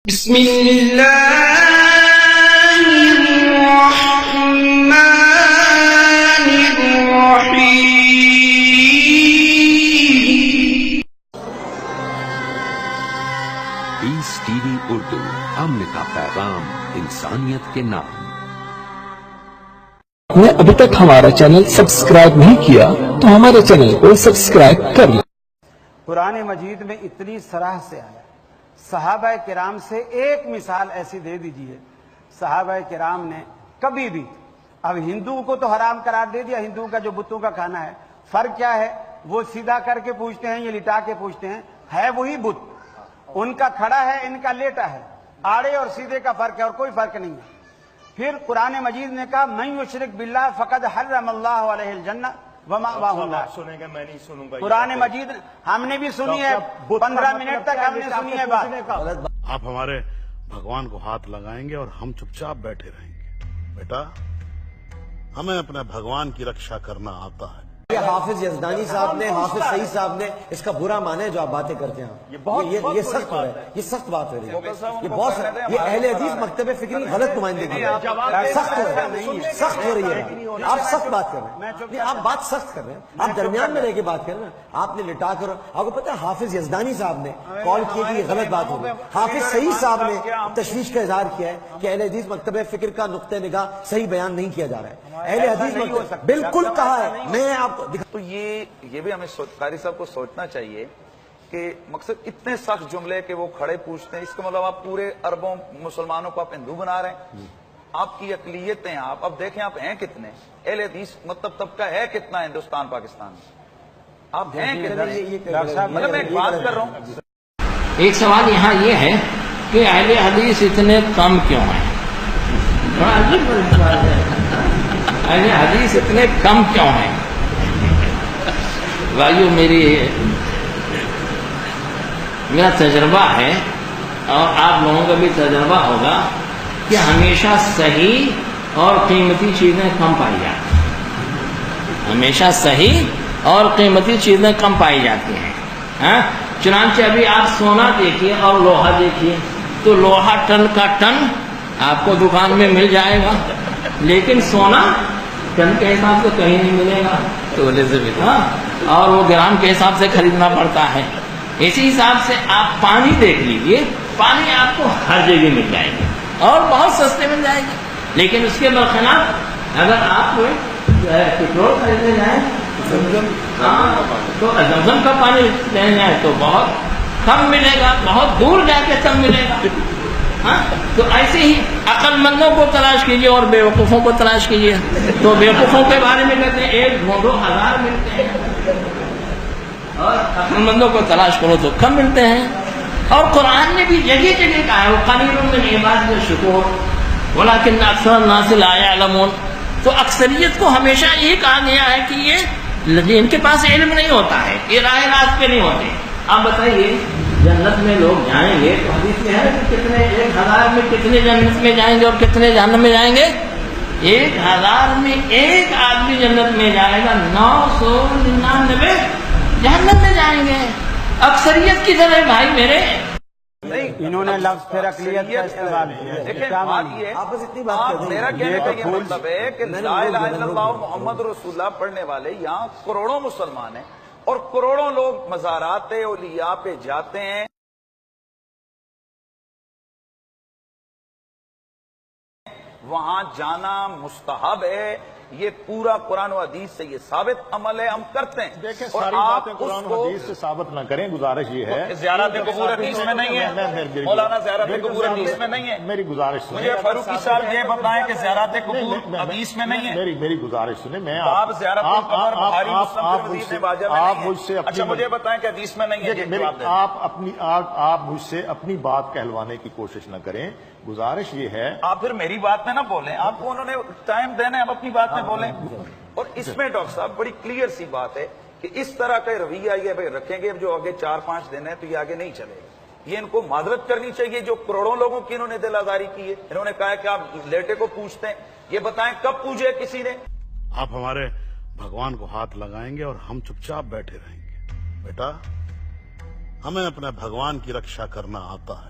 بسم اللہ الرحمن الرحیم۔ پیس ٹی وی اردو، امن کا پیغام انسانیت کے نام۔ آپ نے ابھی تک ہمارا چینل سبسکرائب نہیں کیا تو ہمارے چینل کو سبسکرائب کر لیں۔ قرآن مجید میں اتنی صراحت سے آیا، صحابہ کرام سے ایک مثال ایسی دے دیجئے۔ صحابہ کرام نے کبھی بھی، اب ہندوؤں کو تو حرام قرار دے دیا، ہندوؤں کا جو بتوں کا کھانا ہے، فرق کیا ہے؟ وہ سیدھا کر کے پوچھتے ہیں یا لٹا کے پوچھتے ہیں، ہے وہی بت، ان کا کھڑا ہے ان کا لیٹا ہے، آڑے اور سیدھے کا فرق ہے اور کوئی فرق نہیں ہے۔ پھر قرآن مجید نے کہا من یشرک باللہ فقد حرم اللہ علیہ الجنہ ومأواہ النار۔ سنیں گے، میں نہیں سنوں گا۔ قرآن مجید ہم نے بھی سنی ہے، 15 منٹ تک ہم نے سنی ہے بات۔ آپ ہمارے بھگوان کو ہاتھ لگائیں گے اور ہم چپ چاپ بیٹھے رہیں گے۔ بیٹا، ہمیں اپنے بھگوان کی رکشا کرنا آتا ہے۔ یہ حافظ یزدانی صاحب نے، حافظ سعید صاحب نے اس کا برا مانا ہے جو آپ باتیں کرتے ہیں۔ یہ سخت ہو رہا ہے، یہ سخت بات ہو رہی ہے، یہ بہت یہ اہل حدیث مکتب فکری غلط نمائندگی ہے، سخت ہو رہا ہے، سخت ہو رہی ہے۔ آپ سخت بات کر رہے ہیں، آپ بات سخت کر رہے ہیں، آپ درمیان میں رہ کے بات کر رہے ہیں۔ آپ نے لٹا کر، آپ کو پتا ہے حافظ یزدانی صاحب نے کال کیا کہ یہ غلط بات ہو رہی ہے، حافظ سعید صاحب نے تشویش کا اظہار کیا ہے کہ اہل حدیث مکتب فکر کا نقطہ نگاہ صحیح بیان نہیں کیا جا رہا ہے۔ اہل حدیث بالکل کہا ہے، میں آپ کو تو یہ بھی ہمیں قاری صاحب کو سوچنا چاہیے کہ مقصد اتنے سخت جملے کہ وہ کھڑے پوچھتے ہیں، اس کا مطلب آپ پورے اربوں مسلمانوں کو آپ ہندو بنا رہے ہیں۔ آپ کی اقلیتیں، آپ اب دیکھیں آپ ہیں کتنے، اہل حدیث مطلب طبقہ ہے کتنا ہندوستان پاکستان میں، آپ ہیں کتنے؟ مطلب میں ایک بات کر رہا ہوں۔ ایک سوال یہاں یہ ہے کہ اہل حدیث اتنے کم کیوں ہیں؟ اہل حدیث اتنے کم کیوں ہیں؟ بھائیو، میرا تجربہ ہے اور آپ لوگوں کا بھی تجربہ ہوگا کہ ہمیشہ صحیح اور قیمتی چیزیں کم پائی جاتی ہیں، ہمیشہ صحیح اور قیمتی چیزیں کم پائی جاتی ہیں۔ چنانچہ ابھی آپ سونا دیکھیے اور لوہا دیکھیے، تو لوہا ٹن کا ٹن آپ کو دکان میں مل جائے گا، لیکن سونا ٹن کے حساب سے کہیں نہیں ملے گا، اور وہ گرام کے حساب سے خریدنا پڑتا ہے۔ اسی حساب سے آپ پانی دیکھ لیجئے، پانی آپ کو ہر جگہ مل جائے گا اور بہت سستے مل جائے گا، لیکن اس کے برخلاف اگر آپ پٹرول خریدنے جائیں تو زمزم کا پانی لینے جائیں تو بہت کم ملے گا، بہت دور جا کے کم ملے گا۔ تو ایسے ہی عقل مندوں کو تلاش کیجیے اور بیوقوفوں کو تلاش کیجیے، تو بیوقوفوں کے بارے میں کہتے ہیں 1-2 ملتے ہیں، اور عقل مندوں کو تلاش کرو تو کم ملتے ہیں۔ اور قرآن نے بھی جگہ جگہ کہا ہے وَقَلِيلٌ مِّنْ عِبَادِيَ الشَّكُورُ وَلَكِنَّ أَكْثَرَ النَّاسِ لَا يَعْلَمُونَ۔ تو اکثریت کو ہمیشہ یہ کہا گیا ہے کہ یہ ان کے پاس علم نہیں ہوتا ہے، یہ راہ راست پہ نہیں ہوتے۔ آپ بتائیے جنت میں لوگ جائیں گے تو حدیث میں ہے کہ کتنے 1000 میں کتنے جنت میں جائیں گے اور کتنے جہنم میں جائیں گے؟ 1000 میں ایک آدمی جنت میں جائے گا، 999 جہنم میں جائیں گے۔ اکثریت کی طرح بھائی میرے انہوں نے لفظ پھر اقلیت کا استعمال کیا۔ دیکھیں بات یہ ہے، میرا کہنے کا یہ مطلب ہے کہ لا الہ الا اللہ محمد رسول اللہ پڑھنے والے یہاں کروڑوں مسلمان ہیں اور کروڑوں لوگ مزارات اولیاء پہ جاتے ہیں۔ وہاں جانا مستحب ہے، یہ پورا قرآن و حدیث سے یہ ثابت عمل ہے، ہم کرتے ہیں۔ دیکھیں ساری باتیں قرآن و حدیث سے ثابت نہ کریں، گزارش یہ ہے زیارت قبور حدیث میں نہیں ہے مولانا، زیارت قبور حدیث میں نہیں ہے۔ میری گزارش سنیں، مجھے فاروقی صاحب یہ بتائیں کہ زیارت قبور حدیث میں نہیں ہے۔ میری گزارش سنیں، میں آپ زیارت قبر بخاری مسلم ترمذی میں باجہ میں نہیں مجھ سے ہے۔ اچھا مجھے بتائیں کہ حدیث میں نہیں ہے۔ آپ مجھ سے اپنی بات کہلوانے کی کوشش نہ کریں، گزارش یہ ہے۔ آپ پھر میری بات میں نہ بولیں، آپ کو انہوں نے ٹائم دینا ہے، آپ اپنی بات میں بولیں۔ اور اس میں ڈاکٹر صاحب بڑی کلیئر سی بات ہے کہ اس طرح کا رویہ یہ بھائی رکھیں گے جو آگے 4-5 دن ہے تو یہ آگے نہیں چلے گا۔ یہ ان کو معذرت کرنی چاہیے جو کروڑوں لوگوں کی انہوں نے دل آزاری کی ہے۔ انہوں نے کہا کہ آپ لیٹے کو پوچھتے ہیں، یہ بتائیں کب پوچھے کسی نے؟ آپ ہمارے بھگوان کو ہاتھ لگائیں گے اور ہم چپ چاپ بیٹھے رہیں گے۔ بیٹا، ہمیں اپنے بھگوان کی رکشا کرنا آتا ہے۔